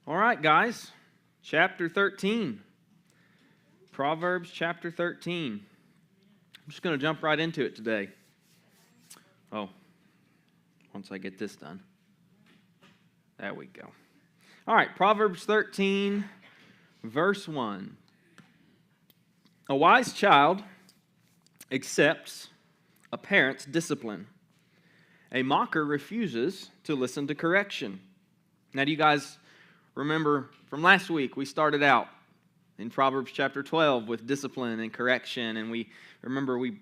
All right, guys. Chapter 13. Proverbs chapter 13. I'm just going to jump right into it today. Once I get this done. There we go. All right, Proverbs 13, verse 1. A wise child accepts a parent's discipline. A mocker refuses to listen to correction. Now, do you guys remember from last week, we started out in Proverbs chapter 12 with discipline and correction, and we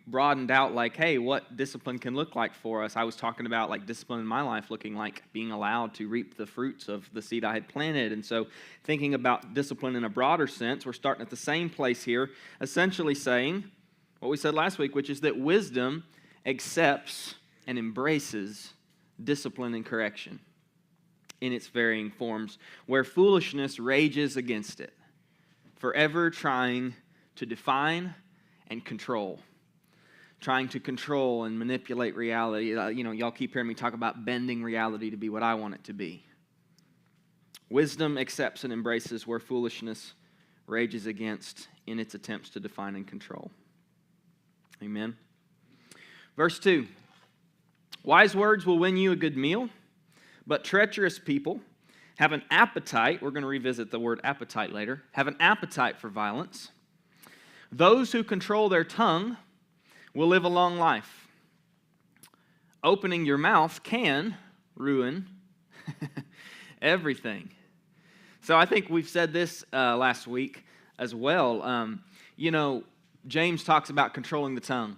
broadened out like, hey, what discipline can look like for us. I was talking about like discipline in my life looking like being allowed to reap the fruits of the seed I had planted. And so thinking about discipline in a broader sense, we're starting at the same place here, essentially saying what we said last week, which is that wisdom accepts and embraces discipline and correction in its varying forms, where foolishness rages against it, forever trying to define and control, trying to control and manipulate reality. Y'all keep hearing me talk about bending reality to be what I want it to be. Wisdom accepts and embraces where foolishness rages against in its attempts to define and control. Amen. Verse 2, wise words will win you a good meal, but treacherous people have an appetite, we're going to revisit the word appetite later, have an appetite for violence. Those who control their tongue will live a long life. Opening your mouth can ruin everything. So I think we've said this last week as well. James talks about controlling the tongue.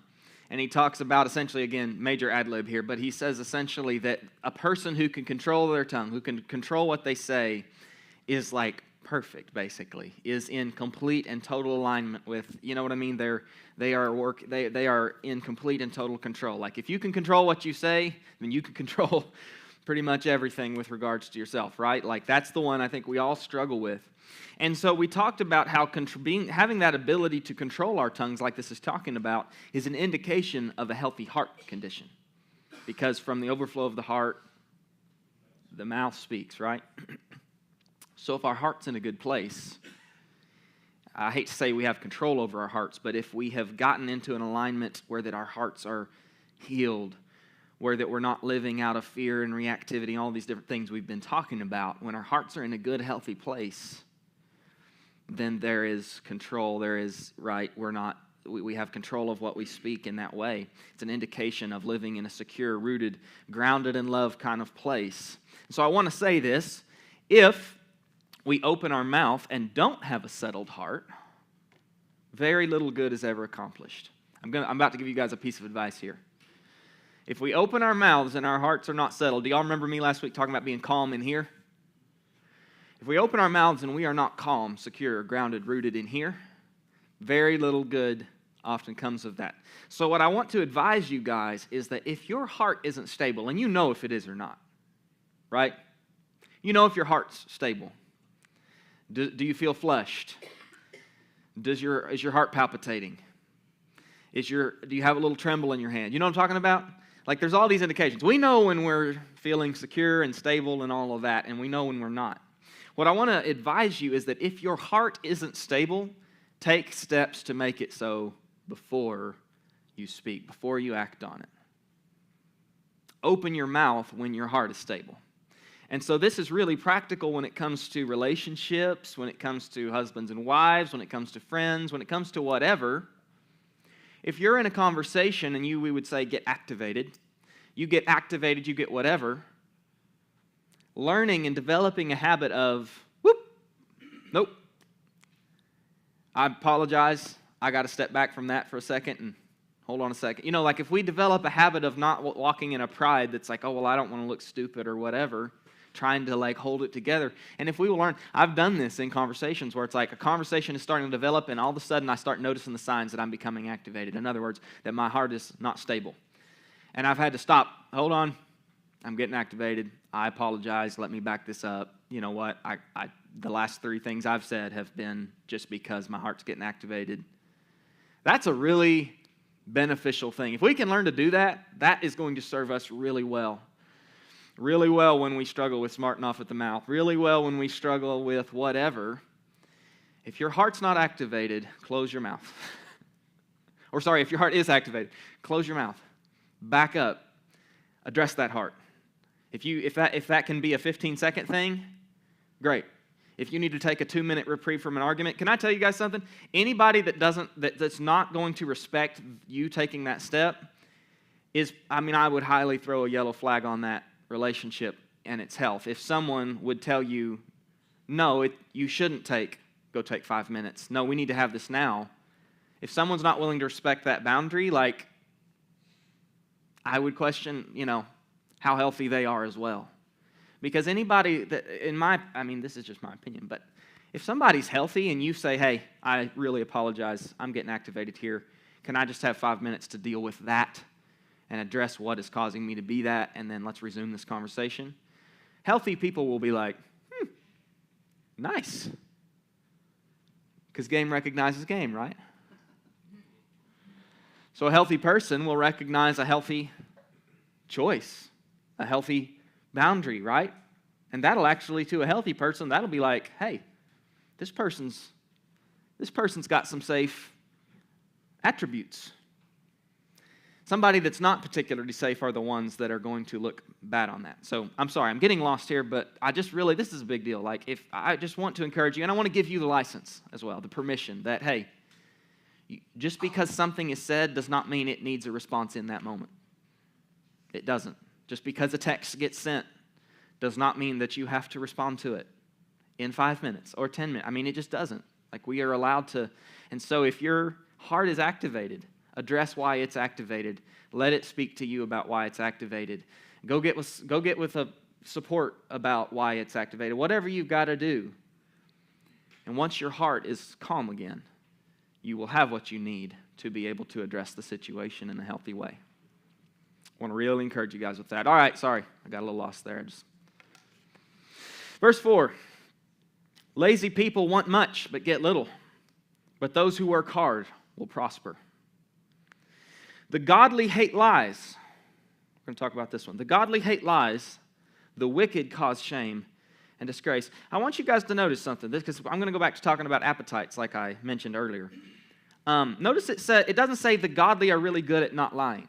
And he talks about essentially, again, major ad lib here, but he says essentially that a person who can control their tongue, who can control what they say, is like perfect, basically, is in complete and total alignment with, you know what I mean? They are in complete and total control. Like if you can control what you say, then you can control pretty much everything with regards to yourself, right? Like that's the one I think we all struggle with. And so we talked about how having that ability to control our tongues, like this is talking about, is an indication of a healthy heart condition. Because from the overflow of the heart, the mouth speaks, right? So if our heart's in a good place, I hate to say we have control over our hearts, but if we have gotten into an alignment where that our hearts are healed, where that we're not living out of fear and reactivity and all these different things we've been talking about, when our hearts are in a good, healthy place, then there is control, we have control of what we speak in that way. It's an indication of living in a secure, rooted, grounded in love kind of place. So I want to say this, if we open our mouth and don't have a settled heart, very little good is ever accomplished. I'm about to give you guys a piece of advice here. If we open our mouths and our hearts are not settled, do y'all remember me last week talking about being calm in here? If we open our mouths and we are not calm, secure, grounded, rooted in here, very little good often comes of that. So what I want to advise you guys is that if your heart isn't stable, and you know if it is or not, right? You know if your heart's stable. Do you feel flushed? Is your heart palpitating? Do you have a little tremble in your hand? You know what I'm talking about? Like there's all these indications. We know when we're feeling secure and stable and all of that, and we know when we're not. What I want to advise you is that if your heart isn't stable, take steps to make it so before you speak, before you act on it. Open your mouth when your heart is stable. And so this is really practical when it comes to relationships, when it comes to husbands and wives, when it comes to friends, when it comes to whatever. If you're in a conversation and we would say get activated, you get whatever, learning and developing a habit of, nope, I apologize, I got to step back from that for a second and hold on a second. Like if we develop a habit of not walking in a pride that's like, I don't want to look stupid or whatever, trying to like hold it together. And if we will learn, I've done this in conversations where it's like a conversation is starting to develop and all of a sudden I start noticing the signs that I'm becoming activated. In other words, that my heart is not stable. And I've had to stop, hold on, I'm getting activated. I apologize. Let me back this up. You know what? The last 3 things I've said have been just because my heart's getting activated. That's a really beneficial thing. If we can learn to do that, that is going to serve us really well. really well when we struggle with smarting off at the mouth, really well when we struggle with whatever. If your heart's not activated, close your mouth. Or sorry, if your heart is activated, close your mouth. Back up. Address that heart. If that can be a 15-second thing, great. If you need to take a 2-minute reprieve from an argument, can I tell you guys something? Anybody that's not going to respect you taking that step I would highly throw a yellow flag on that relationship and its health. If someone would tell you, no, you shouldn't go take 5 minutes. No, we need to have this now. If someone's not willing to respect that boundary, I would question, how healthy they are as well. Because anybody that, this is just my opinion, but if somebody's healthy and you say, hey, I really apologize, I'm getting activated here, can I just have 5 minutes to deal with that and address what is causing me to be that, and then let's resume this conversation? Healthy people will be like, nice. Because game recognizes game, right? So a healthy person will recognize a healthy choice, a healthy boundary, right? And that'll actually, to a healthy person, that'll be like, hey, this person's got some safe attributes. Somebody that's not particularly safe are the ones that are going to look bad on that. So I'm sorry, I'm getting lost here, but this is a big deal. If I just want to encourage you, and I want to give you the license as well, the permission that, hey, just because something is said does not mean it needs a response in that moment. It doesn't. Just because a text gets sent does not mean that you have to respond to it in 5 minutes or 10 minutes. It just doesn't. We are allowed to. And so if your heart is activated, address why it's activated. Let it speak to you about why it's activated. Go get with a support about why it's activated. Whatever you've got to do. And once your heart is calm again, you will have what you need to be able to address the situation in a healthy way. I want to really encourage you guys with that. All right, sorry, I got a little lost there. Verse 4, lazy people want much but get little, but those who work hard will prosper. The godly hate lies. We're going to talk about this one. The godly hate lies, the wicked cause shame and disgrace. I want you guys to notice something, because I'm going to go back to talking about appetites like I mentioned earlier. Notice it doesn't say the godly are really good at not lying.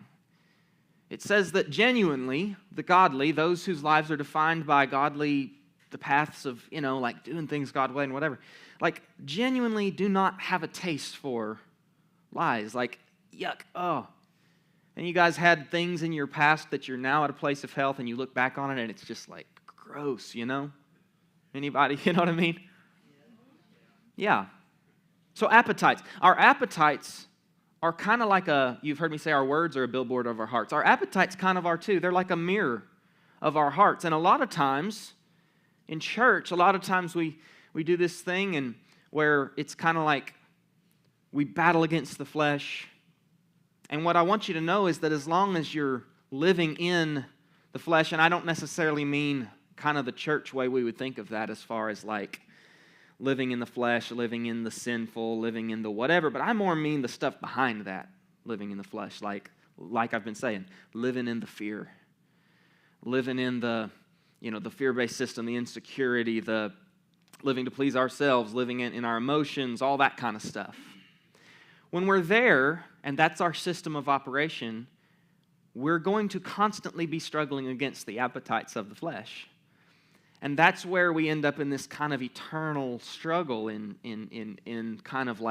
It says that genuinely, the godly, those whose lives are defined by the paths of, doing things God's way and whatever, genuinely do not have a taste for lies. Yuck, oh. And you guys had things in your past that you're now at a place of health and you look back on it and it's just gross, Anybody, you know what I mean? Yeah. So appetites. Our appetites are kind of you've heard me say our words are a billboard of our hearts. Our appetites kind of are too. They're like a mirror of our hearts. And a lot of times in church, we do this thing and where it's kind of we battle against the flesh. And what I want you to know is that as long as you're living in the flesh, and I don't necessarily mean kind of the church way we would think of that as far as living in the flesh, living in the sinful, living in the whatever, but I more mean the stuff behind that, living in the flesh, like I've been saying, living in the fear, living in the fear-based system, the insecurity, the living to please ourselves, living in our emotions, all that kind of stuff. When we're there, and that's our system of operation, we're going to constantly be struggling against the appetites of the flesh. And that's where we end up in this kind of eternal struggle in kind of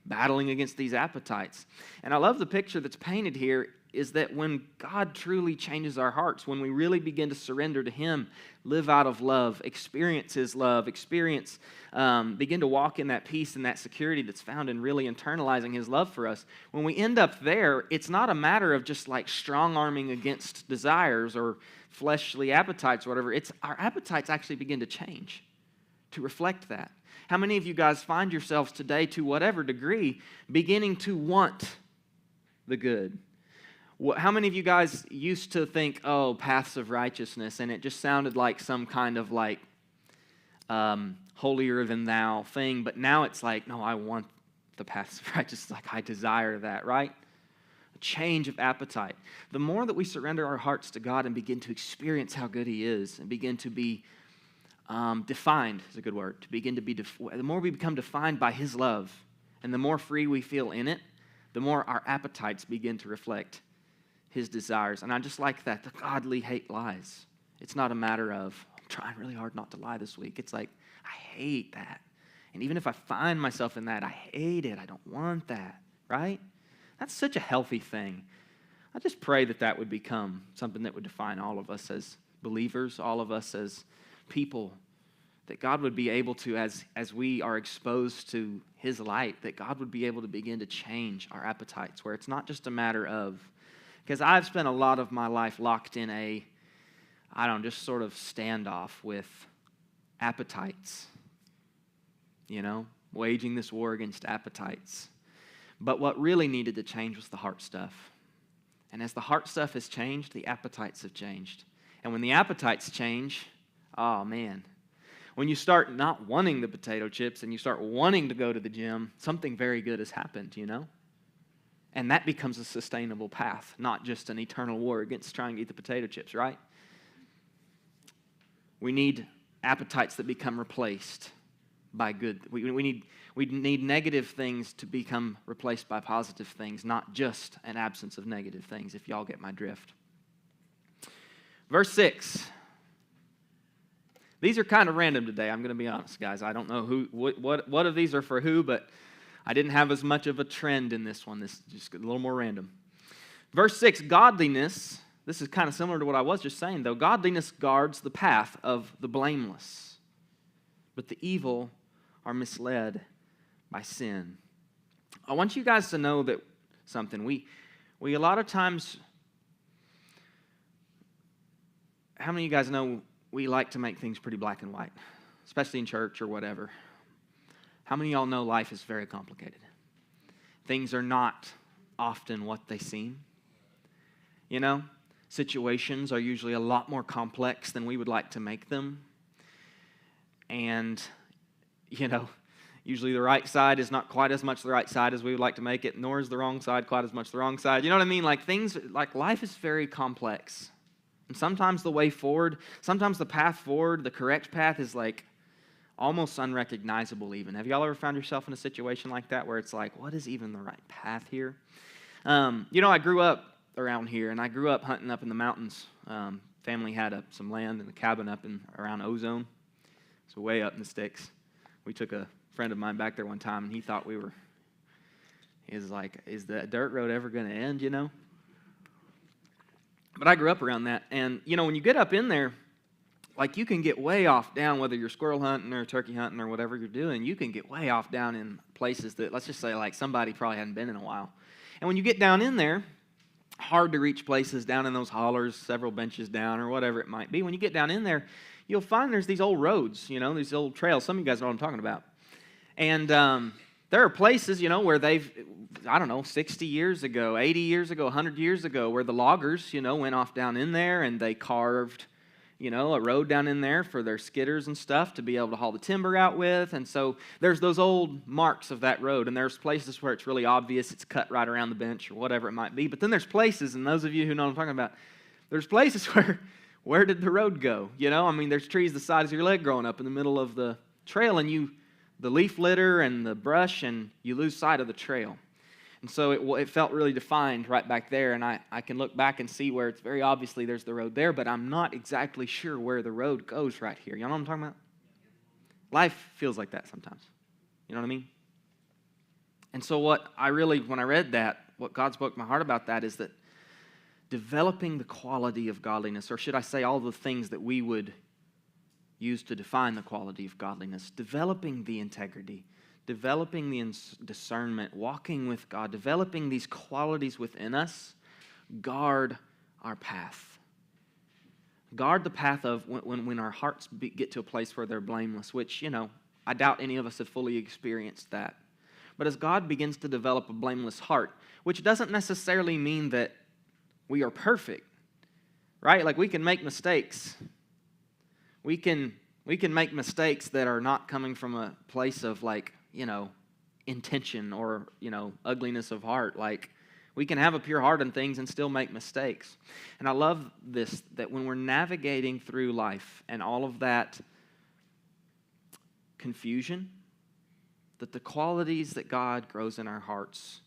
battling against these appetites. And I love the picture that's painted here is that when God truly changes our hearts, when we really begin to surrender to Him, live out of love, experience His love, begin to walk in that peace and that security that's found in really internalizing His love for us, when we end up there, it's not a matter of just strong-arming against desires or fleshly appetites or whatever. It's our appetites actually begin to change to reflect that. How many of you guys find yourselves today, to whatever degree, beginning to want the good? How many of you guys used to think, paths of righteousness, and it just sounded like some kind of holier than thou thing, but now it's no, I want the paths of righteousness, I desire that, right? a change of appetite. The more that we surrender our hearts to God and begin to experience how good He is and begin to be defined, is a good word, to begin to be, the more we become defined by His love and the more free we feel in it, the more our appetites begin to reflect His desires. And I just like that. The godly hate lies. It's not a matter of, I'm trying really hard not to lie this week. It's like, I hate that. And even if I find myself in that, I hate it. I don't want that, right? That's such a healthy thing. I just pray that that would become something that would define all of us as believers, all of us as people, that God would be able to, as we are exposed to His light, that God would be able to begin to change our appetites, where it's not just a matter of, because I've spent a lot of my life locked in just sort of standoff with appetites, waging this war against appetites. But what really needed to change was the heart stuff. And as the heart stuff has changed, the appetites have changed. And when the appetites change, oh man, when you start not wanting the potato chips and you start wanting to go to the gym, something very good has happened, And that becomes a sustainable path, not just an eternal war against trying to eat the potato chips, right? We need appetites that become replaced by good. We need negative things to become replaced by positive things, not just an absence of negative things, if y'all get my drift. Verse 6. These are kind of random today, I'm going to be honest, guys. I don't know what of these are for who, but I didn't have as much of a trend in this one. This is just a little more random. Verse 6, godliness, this is kind of similar to what I was just saying, though. Godliness guards the path of the blameless, but the evil are misled by sin. I want you guys to know that something. We a lot of times, how many of you guys know we like to make things pretty black and white, especially in church or whatever? How many of y'all know life is very complicated? Things are not often what they seem. Situations are usually a lot more complex than we would like to make them. And, usually the right side is not quite as much the right side as we would like to make it, nor is the wrong side quite as much the wrong side. You know what I mean? Like life is very complex. And sometimes the way forward, sometimes the path forward, the correct path is like almost unrecognizable even. Have y'all ever found yourself in a situation like that where it's like, what is even the right path here? I grew up around here, and I grew up hunting up in the mountains. Family had some land and a cabin up around Ozone, so way up in the sticks. We took a friend of mine back there one time, and he thought is the dirt road ever going to end, But I grew up around that, and, when you get up in there, you can get way off down, whether you're squirrel hunting or turkey hunting or whatever you're doing, you can get way off down in places that, let's just say, somebody probably hadn't been in a while. And when you get down in there, hard to reach places down in those hollers, several benches down or whatever it might be. When you get down in there, you'll find there's these old roads, these old trails. Some of you guys know what I'm talking about. And there are places, where 60 years ago, 80 years ago, 100 years ago, where the loggers, went off down in there and they carved, a road down in there for their skidders and stuff to be able to haul the timber out with. And so there's those old marks of that road. And there's places where it's really obvious it's cut right around the bench or whatever it might be. But then there's places, and those of you who know what I'm talking about, there's places where did the road go? There's trees the size of your leg growing up in the middle of the trail, and the leaf litter and the brush, and you lose sight of the trail. And so it felt really defined right back there, and I can look back and see where it's very obviously there's the road there, but I'm not exactly sure where the road goes right here. You know what I'm talking about? Life feels like that sometimes. You know what I mean? And so when I read that, what God spoke to my heart about that is that developing the quality of godliness, or should I say all the things that we would use to define the quality of godliness, developing the integrity, developing the discernment, walking with God, developing these qualities within us, guard our path. Guard the path of when our hearts get to a place where they're blameless, which, I doubt any of us have fully experienced that. But as God begins to develop a blameless heart, which doesn't necessarily mean that we are perfect, right? We can make mistakes. We can make mistakes that are not coming from a place of intention or, ugliness of heart. We can have a pure heart in things and still make mistakes. And I love this, that when we're navigating through life and all of that confusion, that the qualities that God grows in our hearts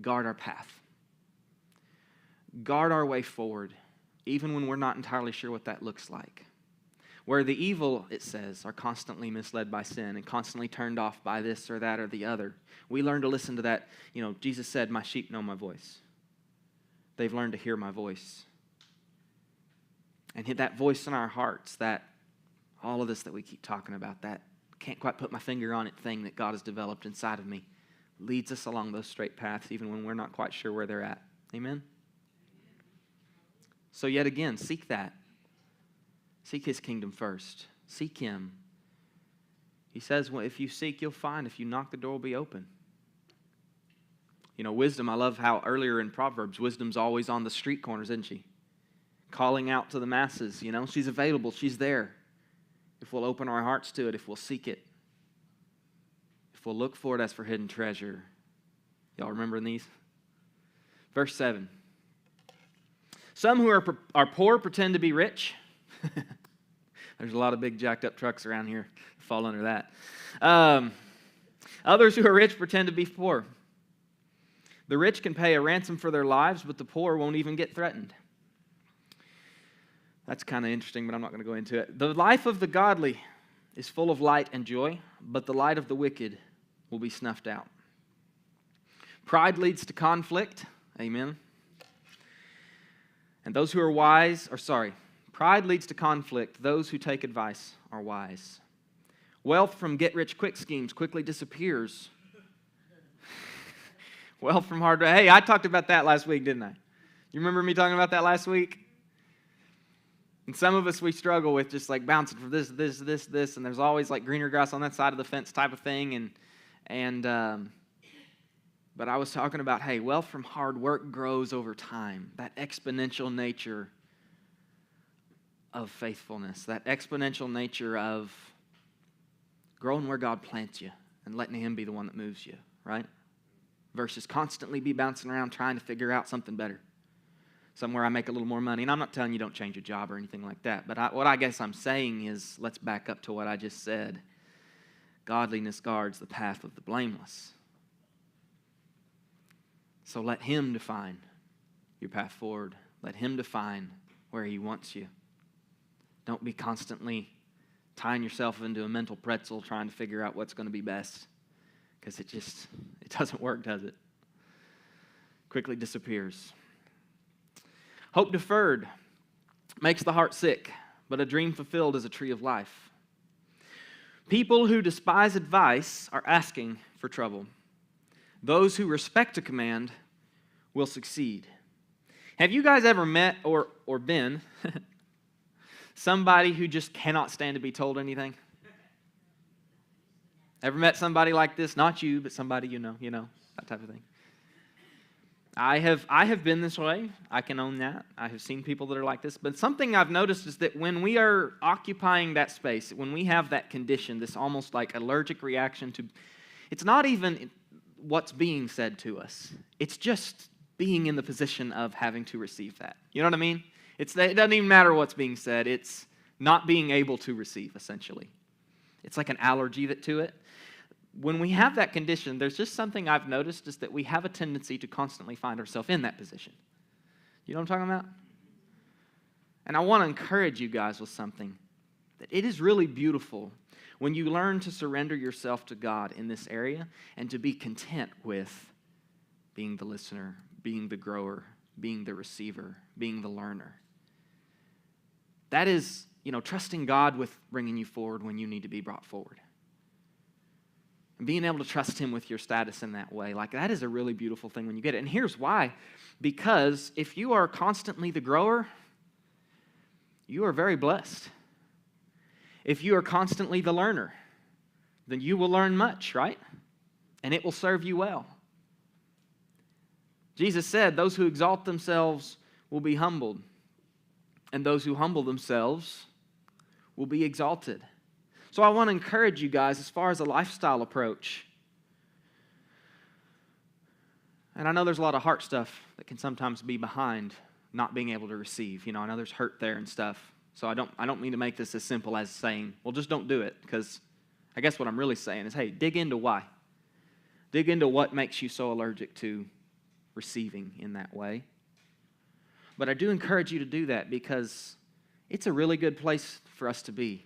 guard our path, guard our way forward, even when we're not entirely sure what that looks like. Where the evil, it says, are constantly misled by sin and constantly turned off by this or that or the other. We learn to listen to that. Jesus said, my sheep know my voice. They've learned to hear my voice. And hit that voice in our hearts, that all of this that we keep talking about, that can't quite put my finger on it thing that God has developed inside of me, leads us along those straight paths even when we're not quite sure where they're at. Amen? So yet again, seek that. Seek His kingdom first. Seek Him. He says, well, if you seek, you'll find. If you knock, the door will be open. Wisdom, I love how earlier in Proverbs, wisdom's always on the street corners, isn't she? Calling out to the masses, she's available, she's there. If we'll open our hearts to it, if we'll seek it, if we'll look for it as for hidden treasure. Y'all remembering these? Verse 7. Some who are poor pretend to be rich. There's a lot of big jacked up trucks around here that fall under that. Others who are rich pretend to be poor. The rich can pay a ransom for their lives, but the poor won't even get threatened. That's kind of interesting, but I'm not going to go into it. The life of the godly is full of light and joy, but the light of the wicked will be snuffed out. Pride leads to conflict. Amen. And those who are pride leads to conflict. Those who take advice are wise. Wealth from get-rich-quick schemes quickly disappears. Wealth from hard work. Hey, I talked about that last week, didn't I? You remember me talking about that last week? And some of us, we struggle with just like bouncing from this, and there's always like greener grass on that side of the fence type of thing. But I was talking about, hey, wealth from hard work grows over time. That exponential nature of faithfulness, that exponential nature of growing where God plants you and letting Him be the one that moves you, right? Versus constantly be bouncing around trying to figure out something better. Somewhere I make a little more money. And I'm not telling you don't change your job or anything like that. But what I guess I'm saying is, let's back up to what I just said. Godliness guards the path of the blameless. So let Him define your path forward. Let Him define where He wants you. Don't be constantly tying yourself into a mental pretzel trying to figure out what's going to be best. Because it doesn't work, does it? Quickly disappears. Hope deferred makes the heart sick, but a dream fulfilled is a tree of life. People who despise advice are asking for trouble. Those who respect a command will succeed. Have you guys ever met or been somebody who just cannot stand to be told anything? Ever met somebody like this? Not you, but somebody you know, that type of thing. I have been this way. I can own that. I have seen people that are like this. But something I've noticed is that when we are occupying that space, when we have that condition, this almost like allergic reaction to, it's not even what's being said to us. It's just being in the position of having to receive that. You know what I mean? It doesn't even matter what's being said. It's not being able to receive, essentially. It's like an allergy to it. When we have that condition, there's just something I've noticed is that we have a tendency to constantly find ourselves in that position. You know what I'm talking about? And I want to encourage you guys with something. That it is really beautiful when you learn to surrender yourself to God in this area and to be content with being the listener, being the grower, being the receiver, being the learner. That is, trusting God with bringing you forward when you need to be brought forward. And being able to trust Him with your status in that way, like that is a really beautiful thing when you get it. And here's why. Because if you are constantly the grower, you are very blessed. If you are constantly the learner, then you will learn much, right? And it will serve you well. Jesus said, those who exalt themselves will be humbled, and those who humble themselves will be exalted. So I want to encourage you guys as far as a lifestyle approach. And I know there's a lot of heart stuff that can sometimes be behind not being able to receive. I know there's hurt there and stuff. So I don't mean to make this as simple as saying, well, just don't do it, because I guess what I'm really saying is, hey, dig into why. Dig into what makes you so allergic to receiving in that way. But I do encourage you to do that, because it's a really good place for us to be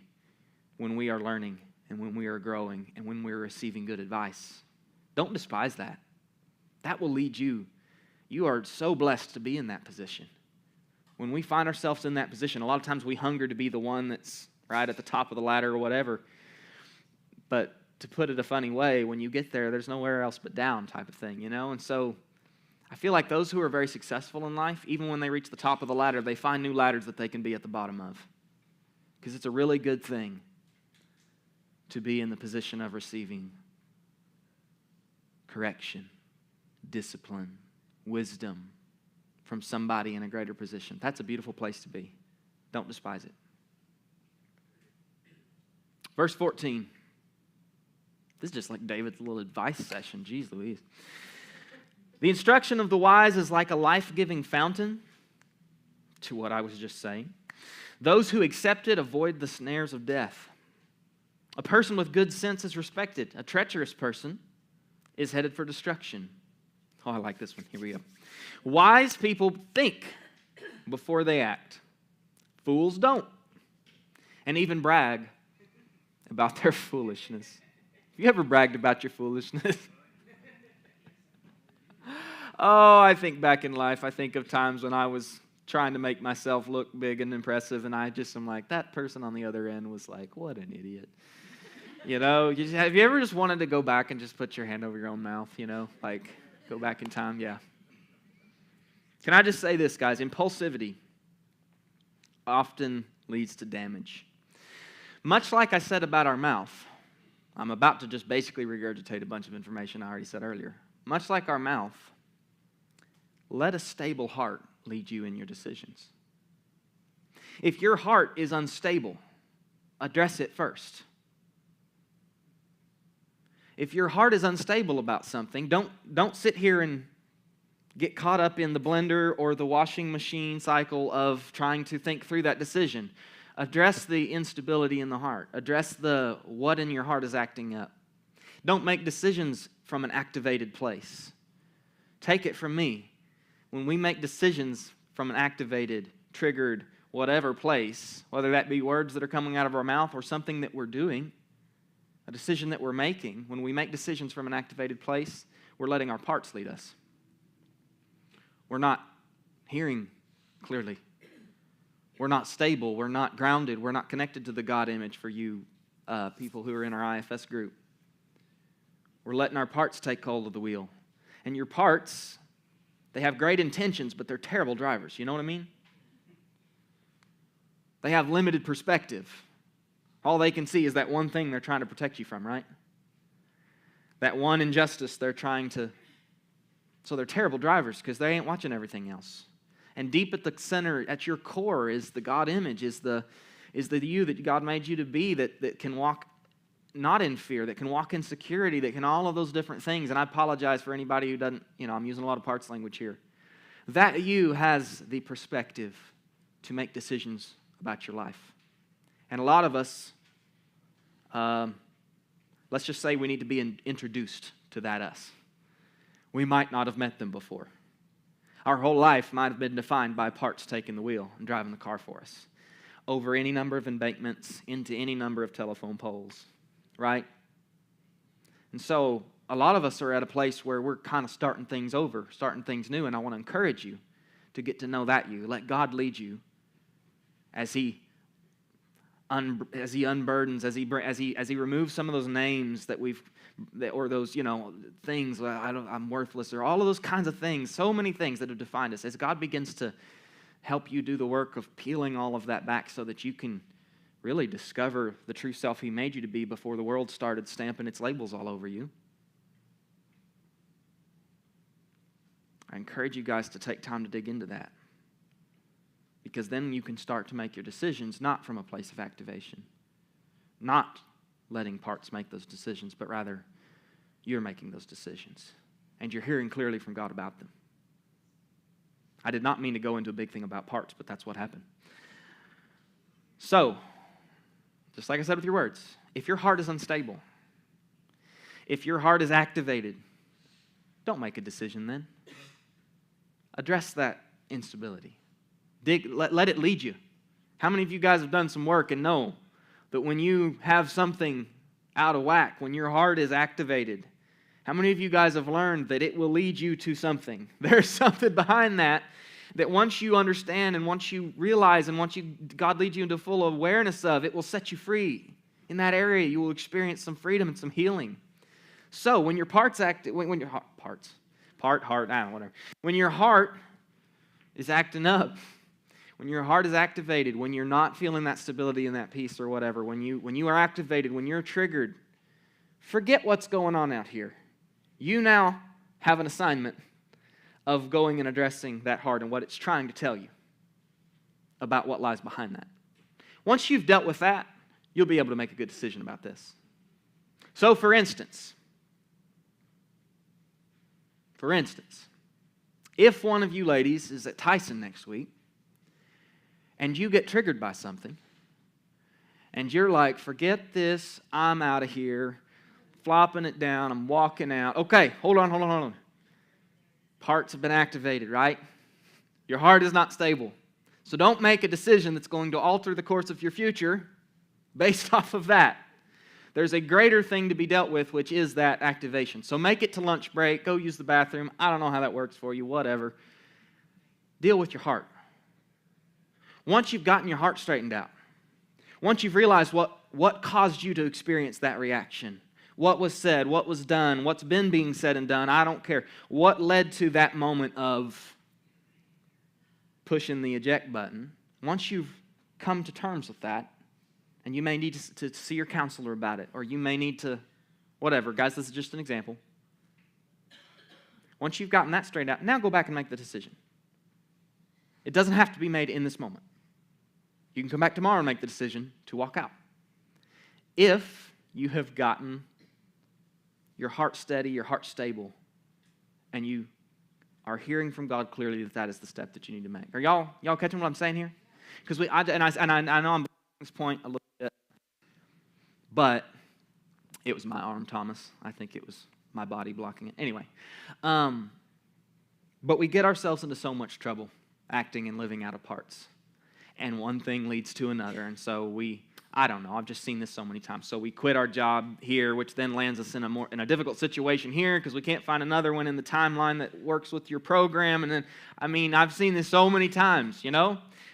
when we are learning and when we are growing and when we're receiving good advice. Don't despise that. That will lead you. You are so blessed to be in that position. When we find ourselves in that position, a lot of times we hunger to be the one that's right at the top of the ladder or whatever. But to put it a funny way, when you get there, there's nowhere else but down type of thing, And so I feel like those who are very successful in life, even when they reach the top of the ladder, they find new ladders that they can be at the bottom of. Because it's a really good thing to be in the position of receiving correction, discipline, wisdom from somebody in a greater position. That's a beautiful place to be. Don't despise it. Verse 14. This is just like David's little advice session. Jeez Louise. The instruction of the wise is like a life-giving fountain, to what I was just saying. Those who accept it avoid the snares of death. A person with good sense is respected. A treacherous person is headed for destruction. Oh, I like this one. Here we go. Wise people think before they act. Fools don't. And even brag about their foolishness. Have you ever bragged about your foolishness? Oh, I think back in life, I think of times when I was trying to make myself look big and impressive, and I'm like, that person on the other end was like, what an idiot. Have you ever just wanted to go back and just put your hand over your own mouth, like go back in time? Yeah. Can I just say this, guys? Impulsivity often leads to damage. Much like I said about our mouth, I'm about to just basically regurgitate a bunch of information I already said earlier. Much like our mouth, let a stable heart lead you in your decisions. If your heart is unstable, address it first. If your heart is unstable about something, don't sit here and get caught up in the blender or the washing machine cycle of trying to think through that decision. Address the instability in the heart. Address the what in your heart is acting up. Don't make decisions from an activated place. Take it from me. When we make decisions from an activated, triggered, whatever place, whether that be words that are coming out of our mouth or something that we're doing, a decision that we're making, when we make decisions from an activated place, we're letting our parts lead us. We're not hearing clearly. We're not stable. We're not grounded. We're not connected to the God image for you people who are in our IFS group. We're letting our parts take hold of the wheel. And your parts, they have great intentions, but they're terrible drivers. You know what I mean? They have limited perspective. All they can see is that one thing they're trying to protect you from, right? That one injustice they're trying to... So they're terrible drivers because they ain't watching everything else. And deep at the center, at your core, is the God image, is the you that God made you to be, that can walk not in fear, that can walk in security, that can all of those different things. And I apologize for anybody who doesn't, I'm using a lot of parts language here. That you has the perspective to make decisions about your life. And a lot of us, let's just say we need to be introduced to that us. We might not have met them before. Our whole life might have been defined by parts taking the wheel and driving the car for us over any number of embankments, into any number of telephone poles, right? And so a lot of us are at a place where we're kind of starting things over, starting things new, and I want to encourage you to get to know that you. Let God lead you as He unburdens, as he removes some of those names or those things. I'm worthless, or all of those kinds of things. So many things that have defined us. As God begins to help you do the work of peeling all of that back, so that you can really discover the true self He made you to be before the world started stamping its labels all over you. I encourage you guys to take time to dig into that. Because then you can start to make your decisions not from a place of activation, not letting parts make those decisions, but rather you're making those decisions. and you're hearing clearly from God about them. I did not mean to go into a big thing about parts, but that's what happened. So, just like I said with your words, if your heart is unstable, if your heart is activated, don't make a decision then. Address that instability. Let it lead you. How many of you guys have done some work and know that when you have something out of whack, when your heart is activated, how many of you guys have learned that it will lead you to something? There's something behind that once you understand and once you realize and once God leads you into full awareness of, it will set you free. In that area, you will experience some freedom and some healing. So when your heart, when your heart is acting up, when your heart is activated, when you're not feeling that stability and that peace or whatever, when you are activated, when you're triggered, forget what's going on out here. You now have an assignment of going and addressing that heart and what it's trying to tell you about what lies behind that. Once you've dealt with that, you'll be able to make a good decision about this. So, for instance, if one of you ladies is at Tyson next week and you get triggered by something and you're like, forget this, I'm out of here, flopping it down, I'm walking out. Okay, hold on. Parts have been activated, right? Your heart is not stable. So don't make a decision that's going to alter the course of your future based off of that. There's a greater thing to be dealt with, which is that activation. So make it to lunch break, go use the bathroom. I don't know how that works for you, whatever. Deal with your heart. Once you've gotten your heart straightened out, once you've realized what caused you to experience that reaction, what was said, what was done, what's been being said and done, I don't care. What led to that moment of pushing the eject button, once you've come to terms with that, and you may need to see your counselor about it, or you may need to, whatever. Guys, this is just an example. Once you've gotten that straightened out, now go back and make the decision. It doesn't have to be made in this moment. You can come back tomorrow and make the decision to walk out. If you have gotten your heart steady, your heart stable, and you are hearing from God clearly that is the step that you need to make. Are y'all catching what I'm saying here? Because I know I'm this point a little bit, but it was my arm, Thomas. I think it was my body blocking it. Anyway, but we get ourselves into so much trouble acting and living out of parts, and one thing leads to another, and so I don't know, I've just seen this so many times. So we quit our job here, which then lands us in a difficult situation here because we can't find another one in the timeline that works with your program. And then, I've seen this so many times,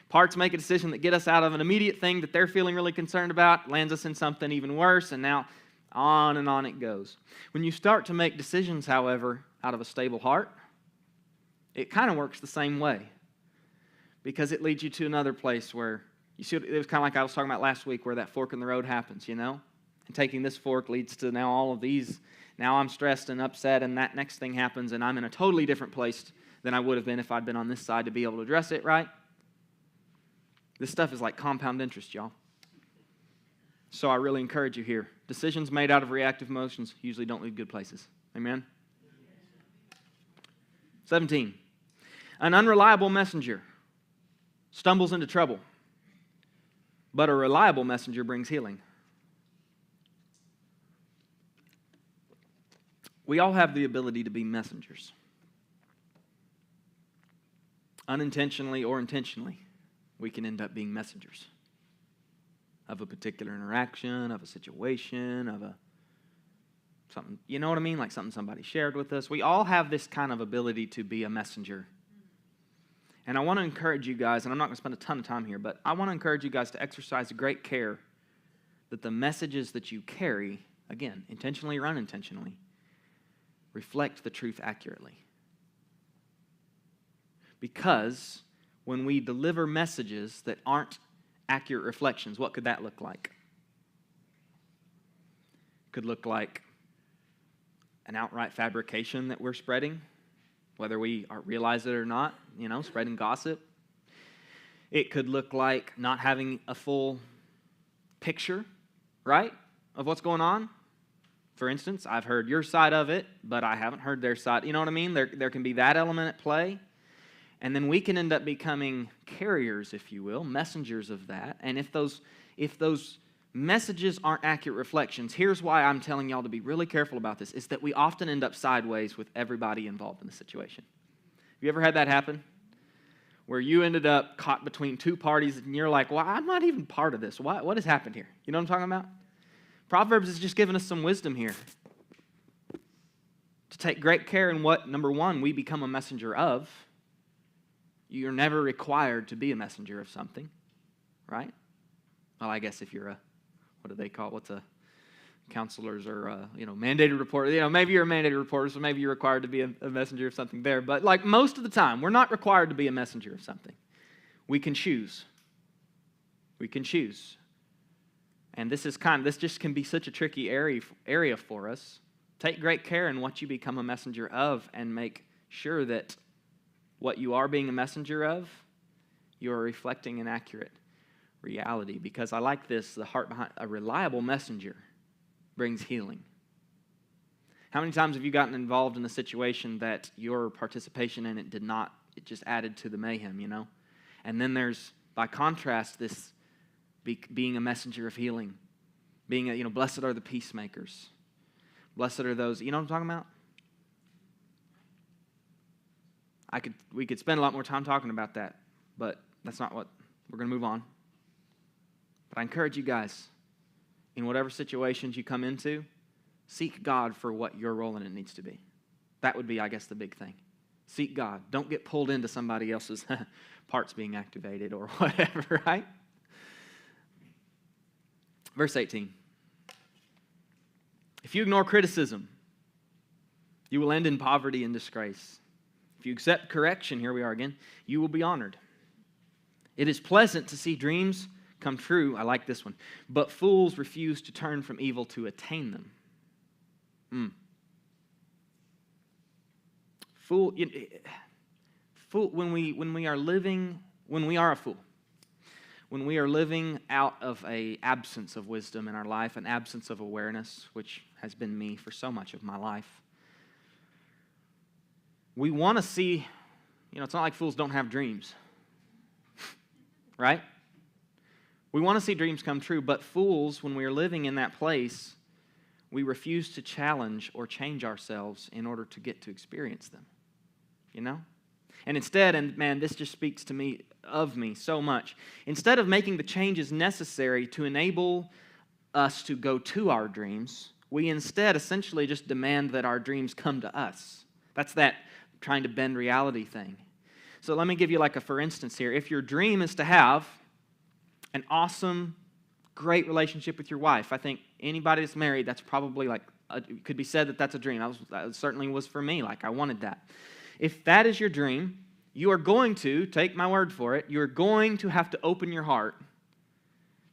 Parts make a decision that get us out of an immediate thing that they're feeling really concerned about, lands us in something even worse, and now on and on it goes. When you start to make decisions, however, out of a stable heart, it kind of works the same way because it leads you to another place where, you see, it was kind of like I was talking about last week where that fork in the road happens, And taking this fork leads to now all of these. Now I'm stressed and upset, and that next thing happens, and I'm in a totally different place than I would have been if I'd been on this side to be able to address it, right? This stuff is like compound interest, y'all. So I really encourage you here. Decisions made out of reactive emotions usually don't lead good places. Amen? 17. An unreliable messenger stumbles into trouble, but a reliable messenger brings healing. We all have the ability to be messengers. Unintentionally or intentionally, we can end up being messengers of a particular interaction, of a situation, of something, you know what I mean? Like something somebody shared with us. We all have this kind of ability to be a messenger. And I want to encourage you guys, and I'm not going to spend a ton of time here, but I want to encourage you guys to exercise great care that the messages that you carry, again, intentionally or unintentionally, reflect the truth accurately. Because when we deliver messages that aren't accurate reflections, what could that look like? Could look like an outright fabrication that we're spreading, whether we realize it or not, spreading gossip. It could look like not having a full picture, right, of what's going on. For instance, I've heard your side of it, but I haven't heard their side. You know what I mean? There can be that element at play. And then we can end up becoming carriers, if you will, messengers of that. And if those messages aren't accurate reflections, here's why I'm telling y'all to be really careful about this, is that we often end up sideways with everybody involved in the situation. Have you ever had that happen? Where you ended up caught between two parties and you're like, well, I'm not even part of this. What has happened here? You know what I'm talking about? Proverbs is just giving us some wisdom here. To take great care in what, number one, we become a messenger of. You're never required to be a messenger of something, right? Well, I guess if you're what do they call it? What's a counselors or, mandated reporter? Maybe you're a mandated reporter, so maybe you're required to be a messenger of something there. But like most of the time, we're not required to be a messenger of something. We can choose. We can choose. And this just can be such a tricky area for us. Take great care in what you become a messenger of and make sure that what you are being a messenger of, you are reflecting an accurate reality. Because I like this, the heart behind a reliable messenger brings healing. How many times have you gotten involved in a situation that your participation in it did not, it just added to the mayhem, And then there's, by contrast, this being a messenger of healing. Being blessed are the peacemakers. Blessed are those, you know what I'm talking about? We could spend a lot more time talking about that, but that's not what, we're going to move on. But I encourage you guys, in whatever situations you come into, seek God for what your role in it needs to be. That would be, I guess, the big thing. Seek God. Don't get pulled into somebody else's parts being activated or whatever, right? Verse 18. If you ignore criticism, you will end in poverty and disgrace. If you accept correction, here we are again, you will be honored. It is pleasant to see dreams come true. I like this one. But fools refuse to turn from evil to attain them. When we are a fool, when we are living out of an absence of wisdom in our life, an absence of awareness, which has been me for so much of my life, we want to see, it's not like fools don't have dreams, right? We want to see dreams come true, but fools, when we are living in that place, we refuse to challenge or change ourselves in order to get to experience them, And instead, and man, this just speaks to me, of me so much, instead of making the changes necessary to enable us to go to our dreams, we instead essentially just demand that our dreams come to us. That's that trying to bend reality thing. So let me give you for instance here. If your dream is to have an awesome, great relationship with your wife, I think anybody that's married, that's probably it could be said that that's a dream. That certainly was for me. I wanted that. If that is your dream, you are going to, take my word for it, you're going to have to open your heart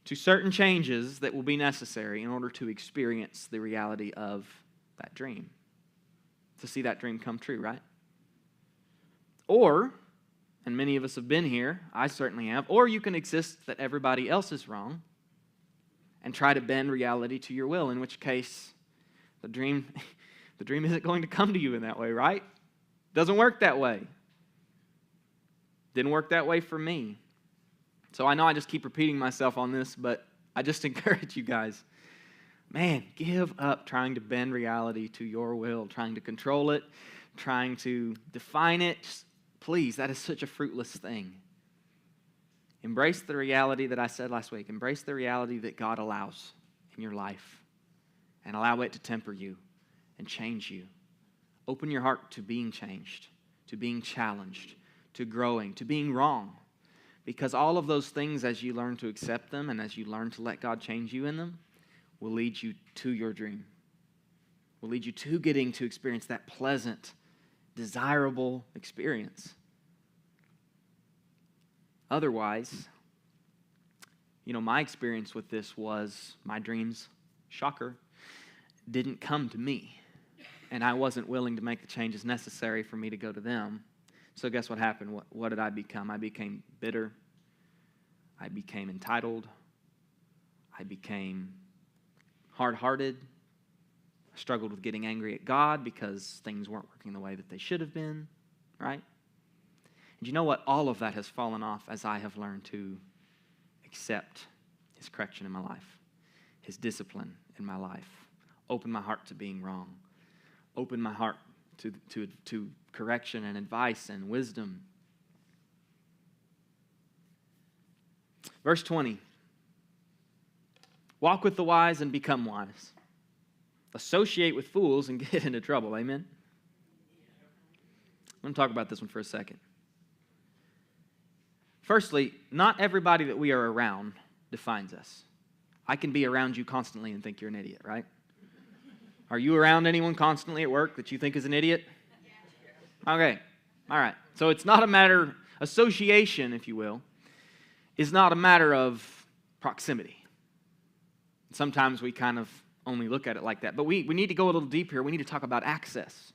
to certain changes that will be necessary in order to experience the reality of that dream. To see that dream come true, right? Or, and many of us have been here, I certainly have, or you can insist that everybody else is wrong and try to bend reality to your will, in which case the dream isn't going to come to you in that way, right? Doesn't work that way. Didn't work that way for me. So I know I just keep repeating myself on this, but I just encourage you guys, man, give up trying to bend reality to your will, trying to control it, trying to define it. Please, that is such a fruitless thing. Embrace the reality that I said last week. Embrace the reality that God allows in your life and allow it to temper you and change you. Open your heart to being changed, to being challenged, to growing, to being wrong. Because all of those things, as you learn to accept them and as you learn to let God change you in them, will lead you to your dream. Will lead you to getting to experience that pleasant, desirable experience. Otherwise, my experience with this was my dreams, shocker, didn't come to me. And I wasn't willing to make the changes necessary for me to go to them. So guess what happened? What did I become? I became bitter. I became entitled. I became hard-hearted. I struggled with getting angry at God because things weren't working the way that they should have been, right? And you know what? All of that has fallen off as I have learned to accept His correction in my life, His discipline in my life, open my heart to being wrong, open my heart to correction and advice and wisdom. Verse 20. Walk with the wise and become wise. Associate with fools and get into trouble. Amen? I'm going to talk about this one for a second. Firstly, not everybody that we are around defines us. I can be around you constantly and think you're an idiot, right? Are you around anyone constantly at work that you think is an idiot? Okay. All right. So it's not a matter, association, if you will, is not a matter of proximity. Sometimes we kind of only look at it like that. But we need to go a little deep here. We need to talk about access.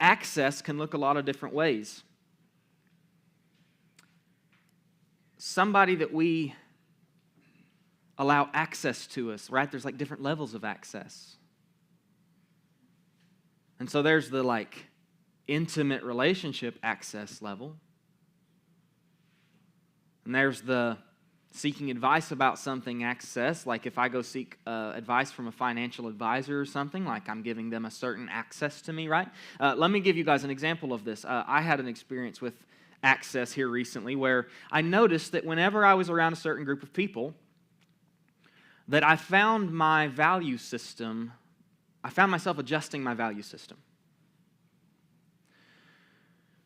Access can look a lot of different ways. Somebody that we allow access to us, right? There's like different levels of access. And so there's the like intimate relationship access level. And there's the seeking advice about something access, like if I go seek advice from a financial advisor or something, like I'm giving them a certain access to me, right? Let me give you guys an example of this. I had an experience with access here recently where I noticed that whenever I was around a certain group of people, that I found my value system, I found myself adjusting my value system.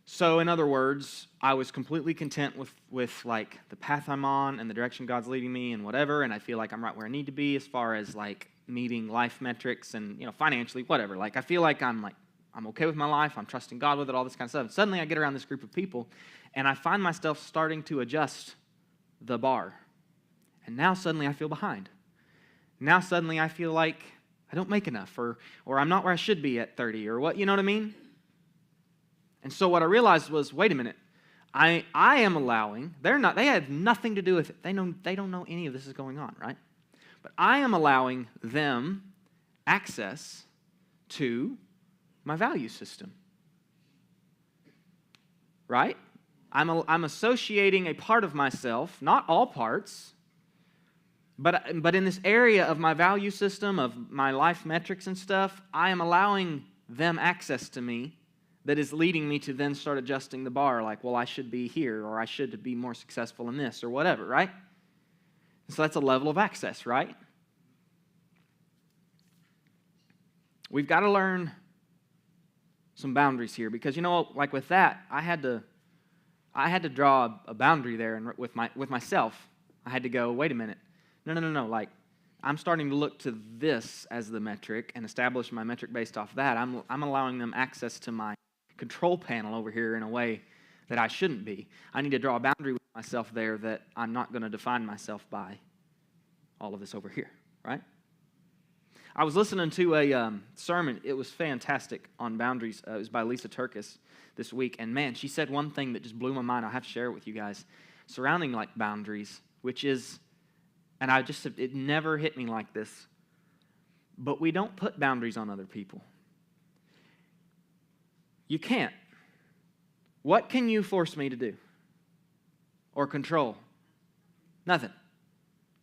So, in other words, I was completely content with like the path I'm on and the direction God's leading me and whatever, and I feel like I'm right where I need to be as far as like meeting life metrics and, you know, financially, whatever. Like I feel like I'm okay with my life, I'm trusting God with it, all this kind of stuff. And suddenly I get around this group of people and I find myself starting to adjust the bar. And now suddenly I feel behind. Now suddenly I feel like I don't make enough or I'm not where I should be at 30 or what, you know what I mean? And so what I realized was, wait a minute, I am allowing, they have nothing to do with it. They don't know any of this is going on, right? But I am allowing them access to my value system. Right? I'm associating a part of myself, not all parts, but in this area of my value system, of my life metrics and stuff, I am allowing them access to me that is leading me to then start adjusting the bar, like, well, I should be here, or I should be more successful in this, or whatever, right? So that's a level of access, right? We've got to learn some boundaries here, because, you know, like with that, I had to draw a boundary there, and with myself, I had to go, wait a minute, no, like, I'm starting to look to this as the metric and establish my metric based off that. I'm allowing them access to my control panel over here in a way that I shouldn't be. I need to draw a boundary with myself there that I'm not going to define myself by all of this over here, right? I was listening to a sermon. It was fantastic on boundaries. It was by Lisa Turkis this week. And man, she said one thing that just blew my mind. I'll have to share it with you guys. Surrounding like boundaries, which is, and it never hit me like this, but we don't put boundaries on other people. You can't. What can you force me to do? Or control? Nothing.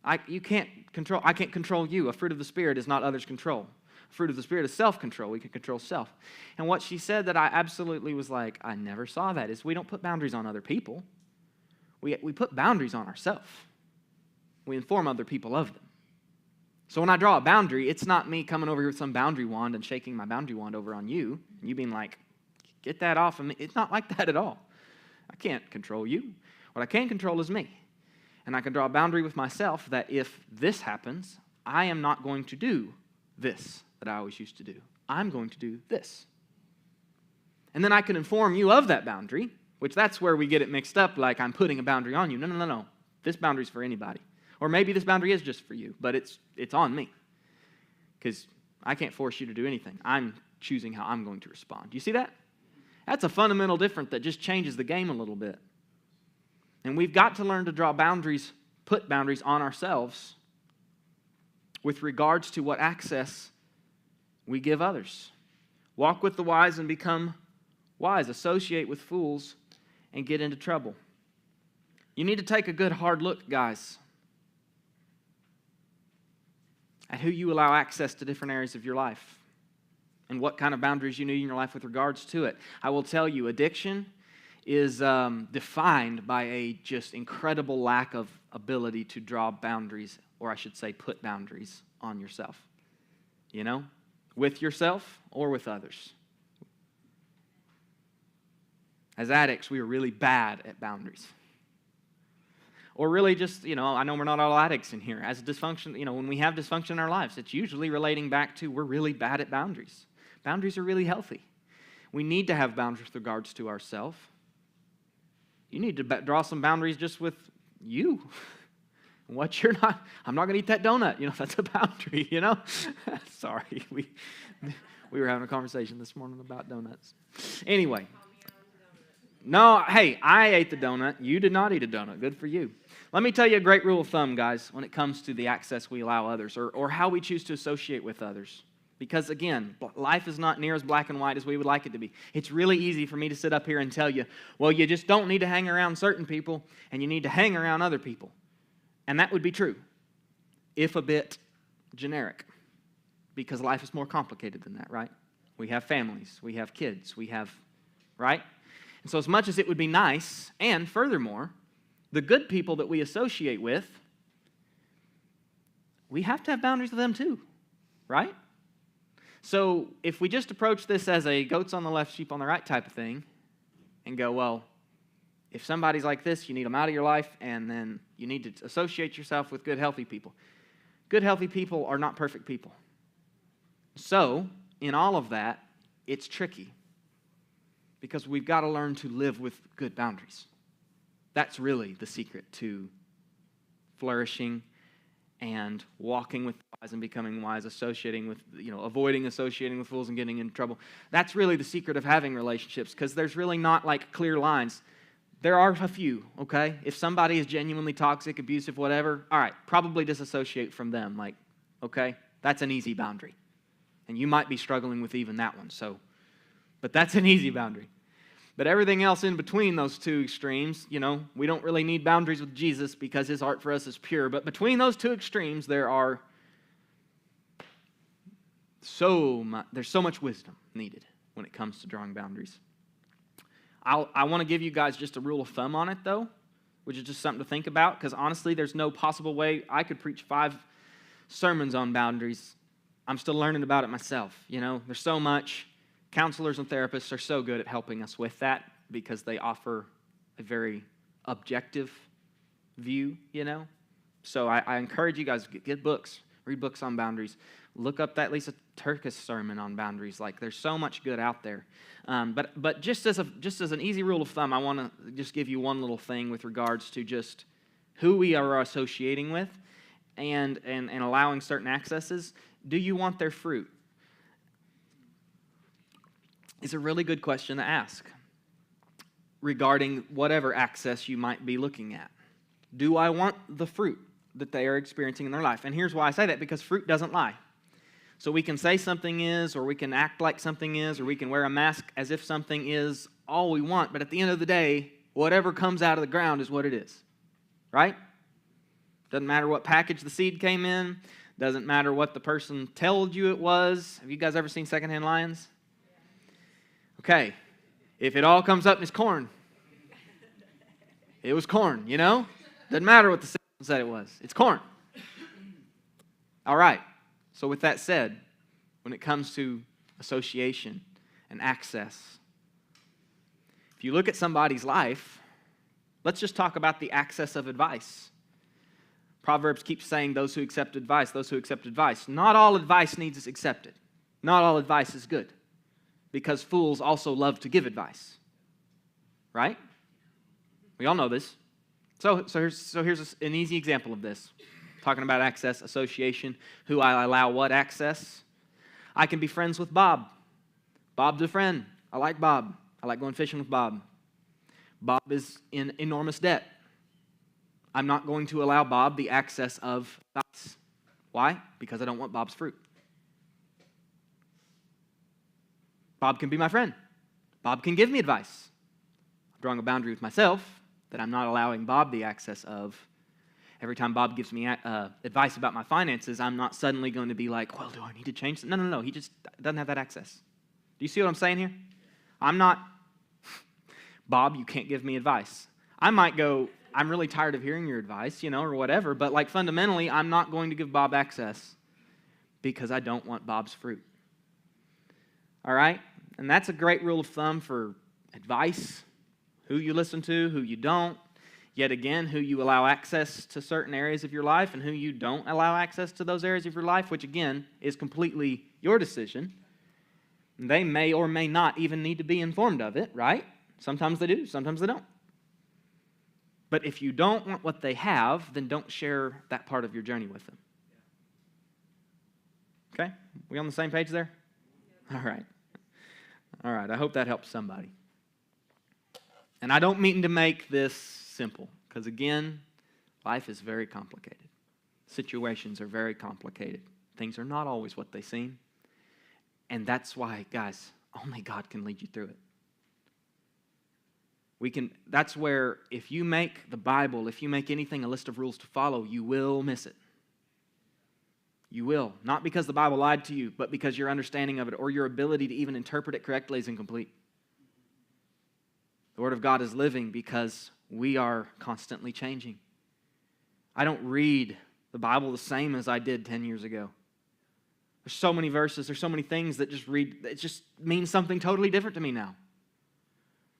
I can't control you. A fruit of the Spirit is not others' control. A fruit of the Spirit is self-control. We can control self. And what she said that I absolutely was like, I never saw that, is we don't put boundaries on other people. We put boundaries on ourselves. We inform other people of them. So when I draw a boundary, it's not me coming over here with some boundary wand and shaking my boundary wand over on you, and you being like, get that off of me. It's not like that at all. I can't control you. What I can control is me. And I can draw a boundary with myself that if this happens, I am not going to do this that I always used to do. I'm going to do this. And then I can inform you of that boundary, which that's where we get it mixed up, like I'm putting a boundary on you. No. This boundary's for anybody. Or maybe this boundary is just for you, but it's on me. Because I can't force you to do anything. I'm choosing how I'm going to respond. Do you see that? That's a fundamental difference that just changes the game a little bit. And we've got to learn to draw boundaries, put boundaries on ourselves with regards to what access we give others. Walk with the wise and become wise. Associate with fools and get into trouble. You need to take a good hard look, guys, at who you allow access to different areas of your life and what kind of boundaries you need in your life with regards to it. I will tell you, addiction is defined by a just incredible lack of ability to draw boundaries, or I should say put boundaries on yourself. You know, with yourself or with others. As addicts, we are really bad at boundaries. Or really just, I know we're not all addicts in here. As dysfunction, when we have dysfunction in our lives, it's usually relating back to we're really bad at boundaries. Boundaries are really healthy. We need to have boundaries with regards to ourselves. You need to draw some boundaries just with you. What you're not, I'm not going to eat that donut. That's a boundary, Sorry, we were having a conversation this morning about donuts. Anyway. No, hey, I ate the donut. You did not eat a donut. Good for you. Let me tell you a great rule of thumb, guys, when it comes to the access we allow others or how we choose to associate with others. Because, again, life is not near as black and white as we would like it to be. It's really easy for me to sit up here and tell you, well, you just don't need to hang around certain people and you need to hang around other people. And that would be true, if a bit generic, because life is more complicated than that, right? We have families, we have kids, right? And so as much as it would be nice, and furthermore, the good people that we associate with, we have to have boundaries with them too, right? So if we just approach this as a goats on the left, sheep on the right type of thing, and go, well, if somebody's like this, you need them out of your life, and then you need to associate yourself with good, healthy people. Good, healthy people are not perfect people. So, in all of that, it's tricky because we've got to learn to live with good boundaries. That's really the secret to flourishing and walking with wise and becoming wise, associating with, avoiding associating with fools and getting in trouble. That's really the secret of having relationships, because there's really not like clear lines. There are a few, okay? If somebody is genuinely toxic, abusive, whatever, all right, probably disassociate from them. Like, okay, that's an easy boundary. And you might be struggling with even that one, but that's an easy boundary. But everything else in between those two extremes, we don't really need boundaries with Jesus because his heart for us is pure. But between those two extremes, there's so much wisdom needed when it comes to drawing boundaries. I want to give you guys just a rule of thumb on it, though, which is just something to think about, because honestly, there's no possible way I could preach 5 sermons on boundaries. I'm still learning about it myself, There's so much. Counselors and therapists are so good at helping us with that because they offer a very objective view, So I encourage you guys, get books, read books on boundaries. Look up that Lisa Turkis sermon on boundaries. Like, there's so much good out there. But just as an easy rule of thumb, I want to just give you one little thing with regards to just who we are associating with and allowing certain accesses. Do you want their fruit? It's a really good question to ask regarding whatever access you might be looking at. Do I want the fruit that they are experiencing in their life? And here's why I say that, because fruit doesn't lie. So we can say something is, or we can act like something is, or we can wear a mask as if something is all we want, but at the end of the day, whatever comes out of the ground is what it is, right? Doesn't matter what package the seed came in, doesn't matter what the person told you it was. Have you guys ever seen Secondhand Lions? Okay, if it all comes up and it's corn, it was corn, Doesn't matter what the salesman said it was. It's corn. All right, so with that said, when it comes to association and access, if you look at somebody's life, let's just talk about the access of advice. Proverbs keeps saying those who accept advice, those who accept advice. Not all advice needs accepted. Not all advice is good. Because fools also love to give advice, right? We all know this. So here's an easy example of this. Talking about access, association, who I allow what access. I can be friends with Bob. Bob's a friend. I like Bob. I like going fishing with Bob. Bob is in enormous debt. I'm not going to allow Bob the access of advice. Why? Because I don't want Bob's fruit. Bob can be my friend. Bob can give me advice. I'm drawing a boundary with myself that I'm not allowing Bob the access of. Every time Bob gives me advice about my finances, I'm not suddenly going to be like, well, do I need to change? No. He just doesn't have that access. Do you see what I'm saying here? I'm not, Bob, you can't give me advice. I might go, I'm really tired of hearing your advice, or whatever, but like fundamentally, I'm not going to give Bob access because I don't want Bob's fruit. All right? And that's a great rule of thumb for advice, who you listen to, who you don't. Yet again, who you allow access to certain areas of your life and who you don't allow access to those areas of your life, which again is completely your decision. They may or may not even need to be informed of it, right? Sometimes they do, sometimes they don't. But if you don't want what they have, then don't share that part of your journey with them. Okay? We on the same page there? All right. I hope that helps somebody. And I don't mean to make this simple, because again, life is very complicated. Situations are very complicated. Things are not always what they seem. And that's why, guys, only God can lead you through it. That's where if you make the Bible, if you make anything a list of rules to follow, you will miss it. You will. Not because the Bible lied to you, but because your understanding of it or your ability to even interpret it correctly is incomplete. The Word of God is living because we are constantly changing. I don't read the Bible the same as I did 10 years ago. There's so many verses, there's so many things that it just means something totally different to me now.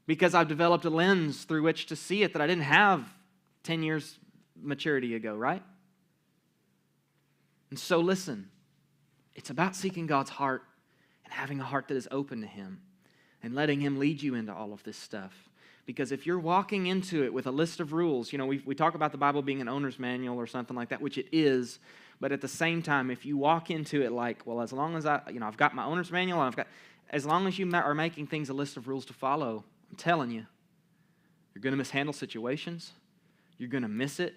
Because I've developed a lens through which to see it that I didn't have 10 years maturity ago, right? And so listen, it's about seeking God's heart and having a heart that is open to Him and letting Him lead you into all of this stuff. Because if you're walking into it with a list of rules, we talk about the Bible being an owner's manual or something like that, which it is, but at the same time, if you walk into it like, well, as long as I've got my owner's manual, and as long as you are making things a list of rules to follow, I'm telling you, you're going to mishandle situations, you're going to miss it,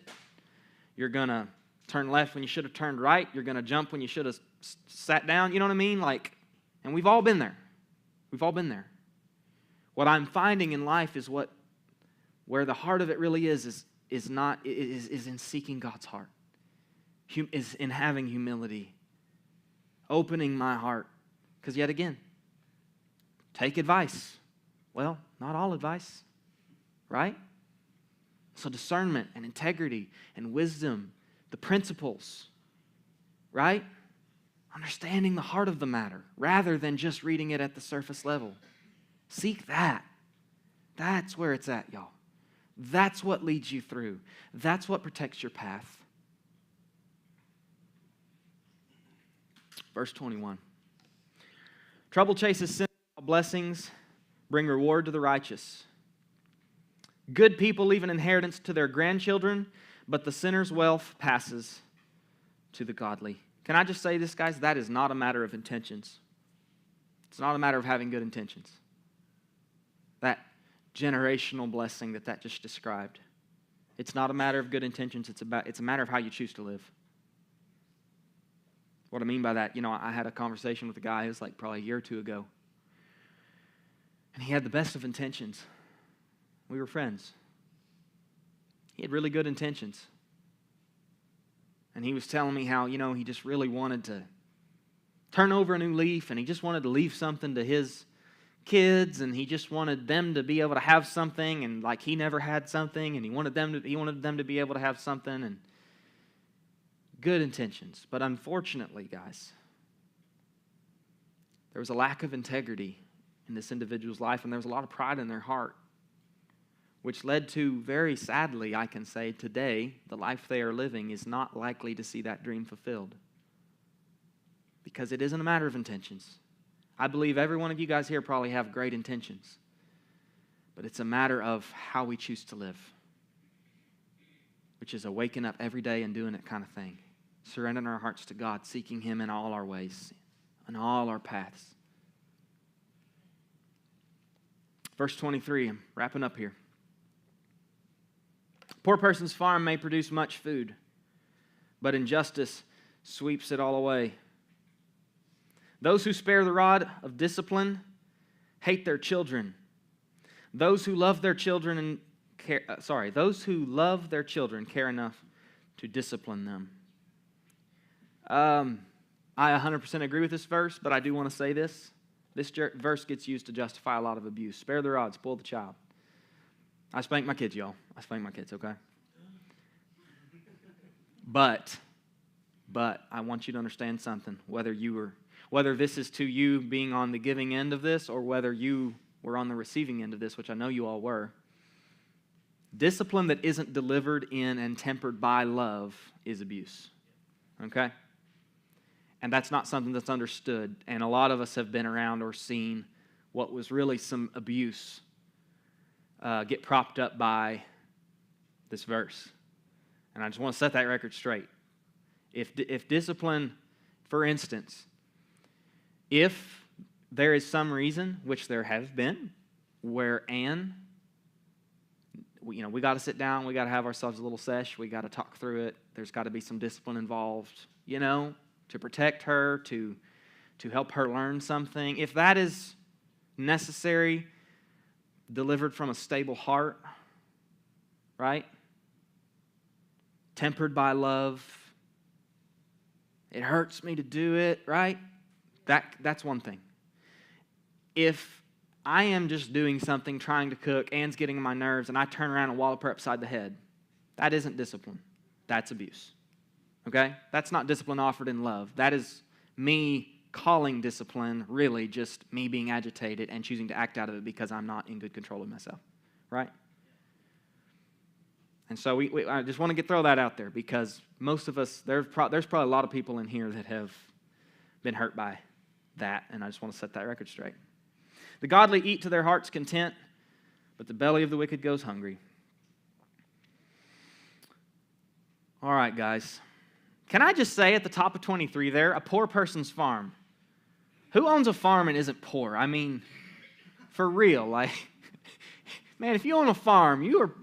you're going to turn left when you should have turned right, you're going to jump when you should have sat down, you know what I mean? And we've all been there. We've all been there. What I'm finding in life is where the heart of it really is in seeking God's heart, is in having humility, opening my heart. Because yet again, take advice. Well, not all advice, right? So discernment and integrity and wisdom, the principles, right? Understanding the heart of the matter rather than just reading it at the surface level. Seek that. That's where it's at, y'all. That's what leads you through. That's what protects your path. Verse 21. Trouble chases sin, while blessings bring reward to the righteous. Good people leave an inheritance to their grandchildren, but the sinner's wealth passes to the godly. Can I just say this, guys? That is not a matter of intentions. It's not a matter of having good intentions. That generational blessing that just described. It's not a matter of good intentions. It's a matter of how you choose to live. What I mean by that, I had a conversation with a guy, it was like probably a year or two ago. And he had the best of intentions. We were friends. He had really good intentions. And he was telling me how, he just really wanted to turn over a new leaf, and he just wanted to leave something to his kids, and he just wanted them to be able to have something, and like he never had something, and he wanted them to be able to have something, and good intentions. But unfortunately, guys, there was a lack of integrity in this individual's life, and there was a lot of pride in their heart, which led to, very sadly, I can say today, the life they are living is not likely to see that dream fulfilled. Because it isn't a matter of intentions. I believe every one of you guys here probably have great intentions. But it's a matter of how we choose to live. Which is a waking up every day and doing it kind of thing. Surrendering our hearts to God, seeking Him in all our ways, in all our paths. Verse 23, I'm wrapping up here. A poor person's farm may produce much food, but injustice sweeps it all away. Those who spare the rod of discipline hate their children. Those who love their children and those who love their children care enough to discipline them. I 100% agree with this verse, but I do want to say this. This verse gets used to justify a lot of abuse. Spare the rod, spoil the child. I spank my kids, y'all. I spank my kids, okay? But I want you to understand something. Whether this is to you being on the giving end of this or whether you were on the receiving end of this, which I know you all were, discipline that isn't delivered in and tempered by love is abuse, okay? And that's not something that's understood. And a lot of us have been around or seen what was really some abuse get propped up by this verse. And I just want to set that record straight. If discipline, for instance, if there is some reason, which there has been, where Anne, we got to sit down, we got to have ourselves a little sesh, we got to talk through it, there's got to be some discipline involved, to protect her, to help her learn something. If that is necessary, delivered from a stable heart, right? Tempered by love. It hurts me to do it, right? That's one thing. If I am just doing something, trying to cook, Anne's getting on my nerves, and I turn around and wallop her upside the head, that isn't discipline. That's abuse. Okay? That's not discipline offered in love. That is me calling discipline really just me being agitated and choosing to act out of it because I'm not in good control of myself. Right? And so I just want to throw that out there because most of us, there's probably a lot of people in here that have been hurt by that, and I just want to set that record straight. The godly eat to their heart's content, but the belly of the wicked goes hungry. All right, guys. Can I just say at the top of 23 there, a poor person's farm? Who owns a farm and isn't poor? I mean, for real, like, man, if you own a farm, you're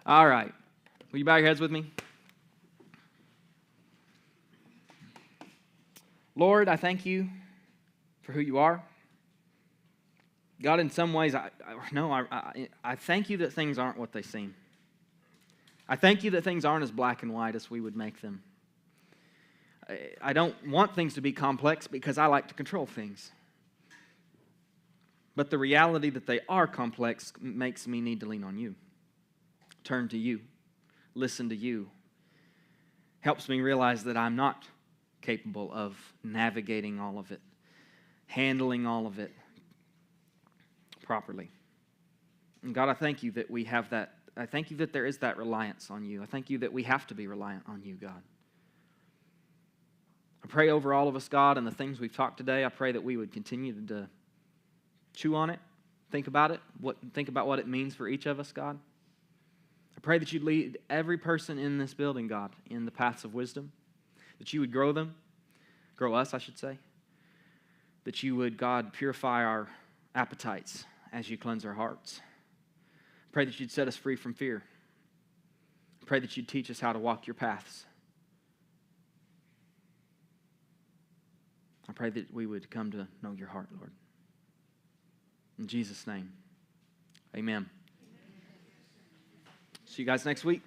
All right. Will you bow your heads with me? Lord, I thank you for who you are. God, in some ways, I thank you that things aren't what they seem. I thank you that things aren't as black and white as we would make them. I don't want things to be complex because I like to control things. But the reality that they are complex makes me need to lean on you. Turn to you. Listen to you. Helps me realize that I'm not capable of navigating all of it, handling all of it properly. And God, I thank you that we have that. I thank you that there is that reliance on you. I thank you that we have to be reliant on you, God. I pray over all of us, God, and the things we've talked today. I pray that we would continue to chew on it, think about it, think about what it means for each of us, God. I pray that you'd lead every person in this building, God, in the paths of wisdom, that you would grow us, I should say, that you would, God, purify our appetites as you cleanse our hearts. I pray that you'd set us free from fear. I pray that you'd teach us how to walk your paths. I pray that we would come to know your heart, Lord. In Jesus' name, amen. See you guys next week.